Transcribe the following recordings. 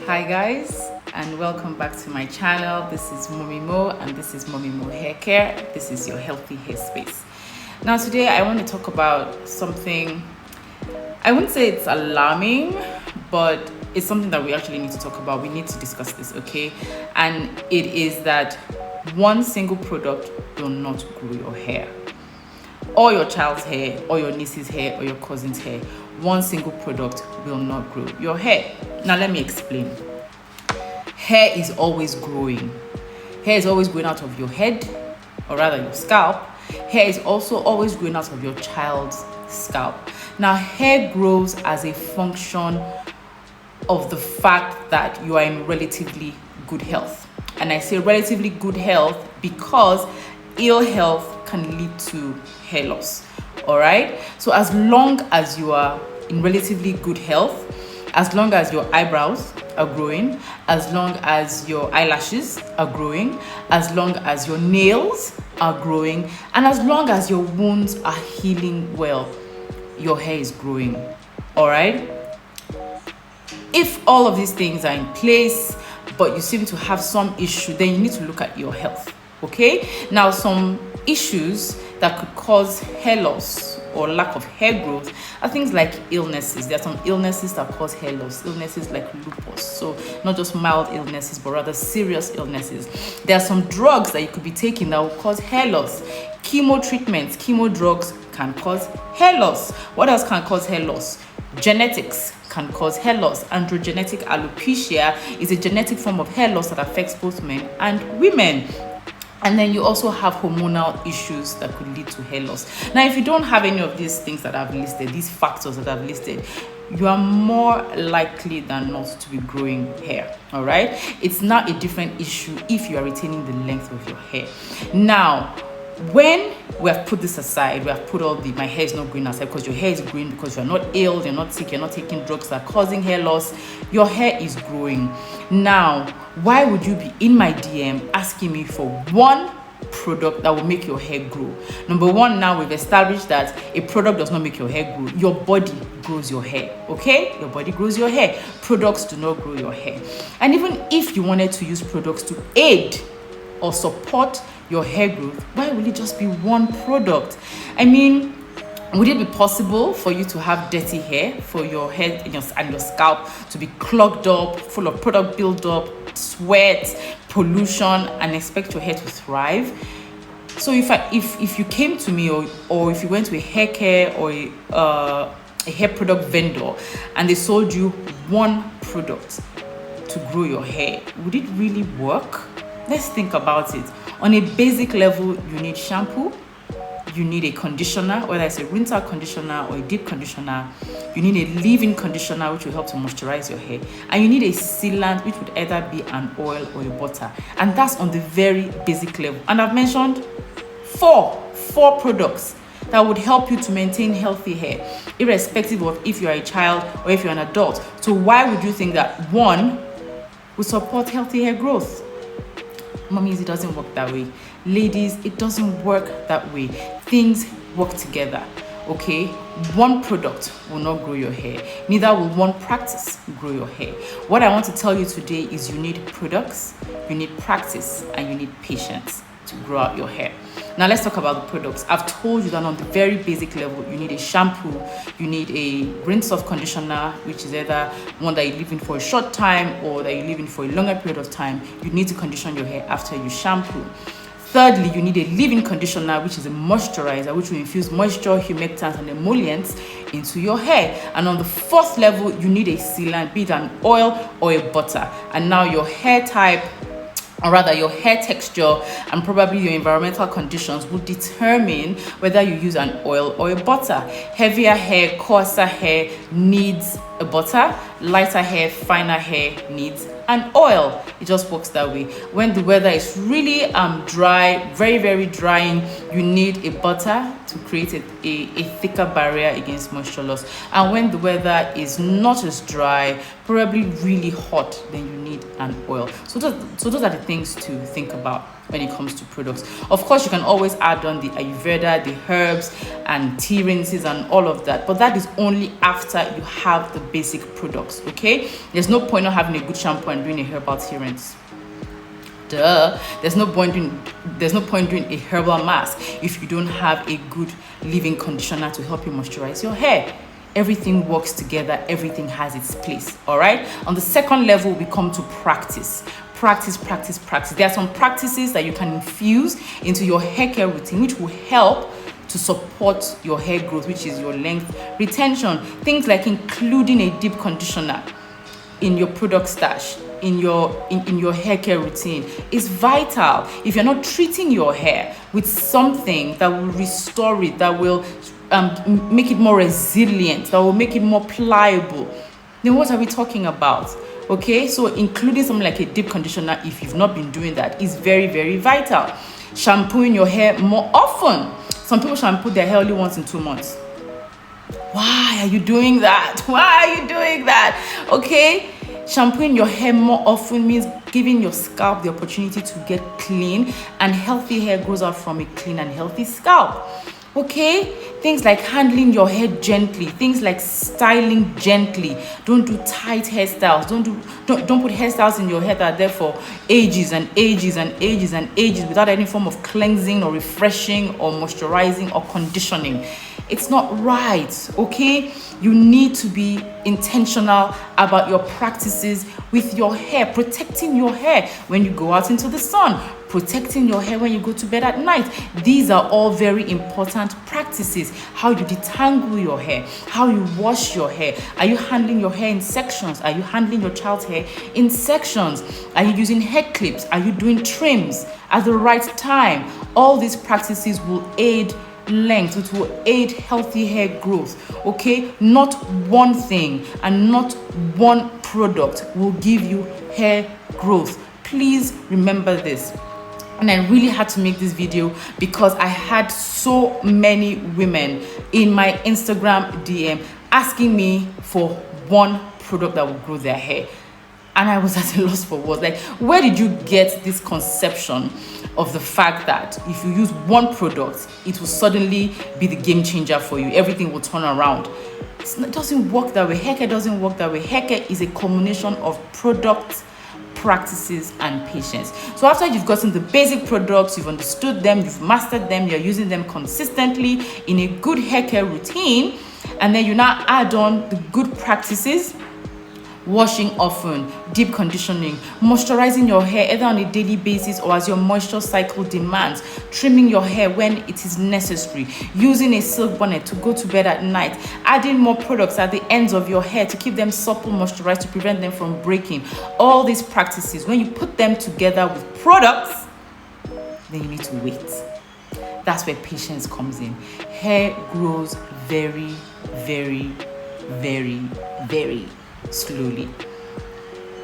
Hi guys, and welcome back to my channel. This is Mommy Mo and this is Mommy Mo Hair Care. This is your healthy hair space. Now today I want to talk about something, I wouldn't say it's alarming, but it's something that we actually need to talk about. We need to discuss this, okay? And it is that one single product will not grow your hair, or your child's hair, or your niece's hair, or your cousin's hair. One single product will not grow your hair. Now let me explain. Hair is always growing. Hair is always growing out of your head, or rather your scalp. Hair is also always growing out of your child's scalp. Now hair grows as a function of the fact that you are in relatively good health. And I say relatively good health because ill health can lead to hair loss. All right, so as long as you are in relatively good health, as long as your eyebrows are growing, as long as your eyelashes are growing, as long as your nails are growing, and as long as your wounds are healing well, your hair is growing. All right, if all of these things are in place but you seem to have some issue, then you need to look at your health. Okay, now some issues that could cause hair loss or lack of hair growth are things like illnesses. There are some illnesses that cause hair loss, illnesses like lupus, so not just mild illnesses but rather serious illnesses. There are some drugs that you could be taking that will cause hair loss. Chemo treatments, chemo drugs can cause hair loss. What else can cause hair loss? Genetics can cause hair loss. Androgenetic alopecia is a genetic form of hair loss that affects both men and women. And then you also have hormonal issues that could lead to hair loss. Now, if you don't have any of these things that I've listed, these factors that I've listed, you are more likely than not to be growing hair. All right. It's not a different issue if you are retaining the length of your hair. Now, when we have put this aside, we have put all the my hair is not growing aside because your hair is growing because you're not ill, you're not sick, you're not taking drugs that are causing hair loss, your hair is growing. Now, why would you be in my DM asking me for one product that will make your hair grow? Number one, now we've established that a product does not make your hair grow. Your body grows your hair, okay? Your body grows your hair. Products do not grow your hair. And even if you wanted to use products to aid or support your hair growth, why will it just be one product? I mean, would it be possible for you to have dirty hair, for your head and your scalp to be clogged up, full of product buildup, sweat, pollution, and expect your hair to thrive? So if you came to me or if you went to a hair care or a hair product vendor and they sold you one product to grow your hair, would it really work? Let's think about it. On a basic level, you need shampoo, you need a conditioner, whether it's a rinse out conditioner or a deep conditioner, you need a leave-in conditioner which will help to moisturize your hair, and you need a sealant which would either be an oil or a butter. And that's on the very basic level. And I've mentioned four products that would help you to maintain healthy hair, irrespective of if you're a child or if you're an adult. So why would you think that one will support healthy hair growth? Mummies, it doesn't work that way. Ladies, it doesn't work that way. Things work together, okay? One product will not grow your hair. Neither will one practice grow your hair. What I want to tell you today is you need products, you need practice, and you need patience to grow out your hair. Now let's talk about the products. I've told you that on the very basic level, you need a shampoo, you need a rinse off conditioner, which is either one that you leave in for a short time or that you leave in for a longer period of time. You need to condition your hair after you shampoo. Thirdly, you need a leave-in conditioner, which is a moisturizer, which will infuse moisture, humectants, and emollients into your hair. And on the fourth level, you need a sealant, be it an oil or a butter. And now your hair type, or rather your hair texture and probably your environmental conditions will determine whether you use an oil or a butter. Heavier hair, coarser hair needs a butter. Lighter hair, finer hair needs an oil. It just works that way. When the weather is really dry, very drying, you need a butter to create a thicker barrier against moisture loss. And when the weather is not as dry, probably really hot, then you need an oil. So those are the things to think about. when it comes to products. Of course, you can always add on the Ayurveda, the herbs and tea rinses and all of that, but that is only after you have the basic products. Okay, there's no point not having a good shampoo and doing a herbal tea rinse. There's no point doing a herbal mask if you don't have a good leave-in conditioner to help you moisturize your hair. Everything works together, everything has its place. All right, on the second level, we come to practice. There are some practices that you can infuse into your hair care routine which will help to support your hair growth, which is your length retention. Things like including a deep conditioner in your product stash, in your hair care routine is vital. If you're not treating your hair with something that will restore it, that will make it more resilient, that will make it more pliable, then what are we talking about? Okay, so including something like a deep conditioner, if you've not been doing that, is very, very vital. Shampooing your hair more often. Some people shampoo their hair only once in 2 months. Why are you doing that? Okay, shampooing your hair more often means giving your scalp the opportunity to get clean, and healthy hair grows out from a clean and healthy scalp. Okay, things like handling your hair gently, things like styling gently. Don't do tight hairstyles. Don't put hairstyles in your hair that are there for ages and ages without any form of cleansing or refreshing or moisturizing or conditioning. It's not right. Okay, you need to be intentional about your practices with your hair, protecting your hair when you go out into the sun, protecting your hair when you go to bed at night. These are all very important practices. How you detangle your hair, how you wash your hair. Are you handling your hair in sections? Are you handling your child's hair in sections? Are you using hair clips? Are you doing trims at the right time? All these practices will aid length, it will aid healthy hair growth. Okay, not one thing and not one product will give you hair growth. Please remember this. And I really had to make this video because I had so many women in my Instagram DM asking me for one product that will grow their hair. And I was at a loss for words. Like, where did you get this conception of the fact that if you use one product, it will suddenly be the game changer for you? Everything will turn around. It doesn't work that way. Hair care doesn't work that way. Hair care is a combination of products, practices, and patience. So after you've gotten the basic products, you've understood them, you've mastered them, you're using them consistently in a good hair care routine, and then you now add on the good practices: washing often, deep conditioning, moisturizing your hair either on a daily basis or as your moisture cycle demands, trimming your hair when it is necessary, using a silk bonnet to go to bed at night, adding more products at the ends of your hair to keep them supple, moisturized, to prevent them from breaking. All these practices, when you put them together with products, then you need to wait. That's where patience comes in. Hair grows very, very, very, very slowly.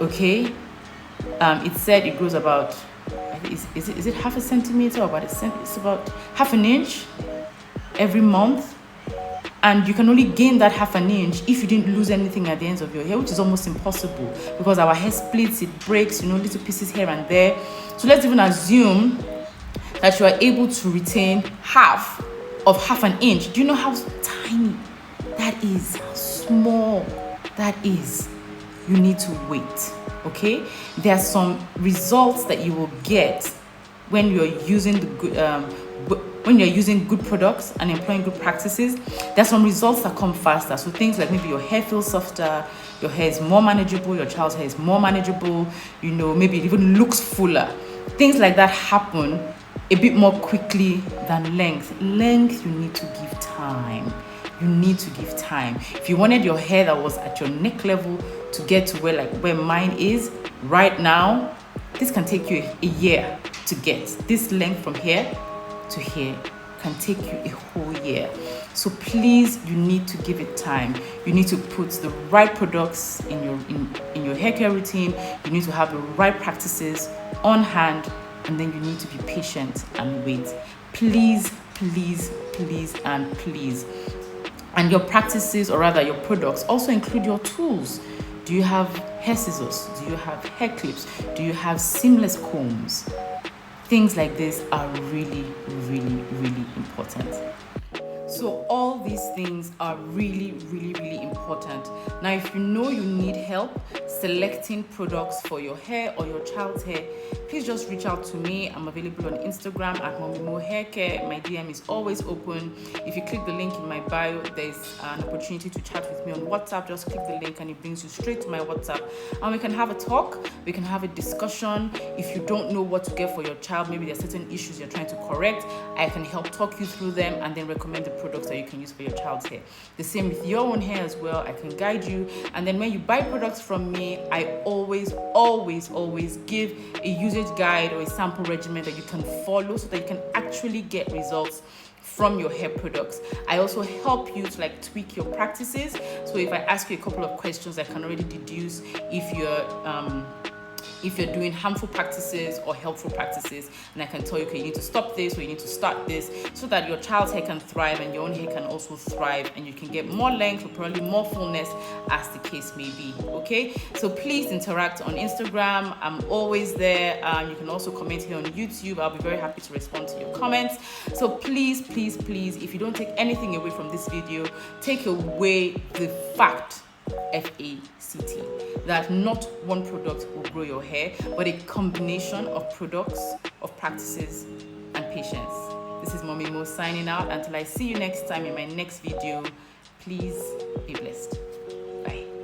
Okay, it said it grows about, is it half a centimeter or about it's about half an inch every month, and you can only gain that half an inch if you didn't lose anything at the ends of your hair, which is almost impossible because our hair splits, it breaks, little pieces here and there. So let's even assume that you are able to retain half of half an inch. Do you know how tiny that is? How small that is? You need to wait. Okay, there are some results that you will get when you're using the good when you're using good products and employing good practices. There are some results that come faster. So things like maybe your hair feels softer, your hair is more manageable, your child's hair is more manageable, maybe it even looks fuller. Things like that happen a bit more quickly than length. Length, you need to give time. You need to give time. If you wanted your hair that was at your neck level to get to where mine is right now, this can take you a year to get. This length from here to here can take you a whole year. So please, you need to give it time. You need to put the right products in your hair care routine. You need to have the right practices on hand, and then you need to be patient and wait. Please, please, please, and please. And your practices, or rather your products, also include your tools. Do you have hair scissors? Do you have hair clips? Do you have seamless combs? Things like this are really, really, really important. So all these things are really, really, really important. Now, if you know you need help selecting products for your hair or your child's hair, please just reach out to me. I'm available on Instagram at Momimo Hair Care. My DM is always open. If you click the link in my bio, there's an opportunity to chat with me on WhatsApp. Just click the link and it brings you straight to my WhatsApp. And we can have a talk. We can have a discussion. If you don't know what to get for your child, maybe there's certain issues you're trying to correct, I can help talk you through them and then recommend the products that you can use for your child's hair. The same with your own hair as well. I can guide you. And then when you buy products from me, I always give a usage guide or a sample regimen that you can follow so that you can actually get results from your hair products. I also help you to tweak your practices. So if I ask you a couple of questions, I can already deduce if you're doing harmful practices or helpful practices, and I can tell you, okay, you need to stop this or you need to start this, so that your child's hair can thrive and your own hair can also thrive, and you can get more length or probably more fullness, as the case may be. Okay, so please interact on Instagram. I'm always there. You can also comment here on YouTube. I'll be very happy to respond to your comments. So please, if you don't take anything away from this video, take away the fact, FACT, that not one product will grow your hair, but a combination of products, of practices, and patience. This is Mommy Mo signing out. Until I see you next time in my next video, please be blessed. Bye.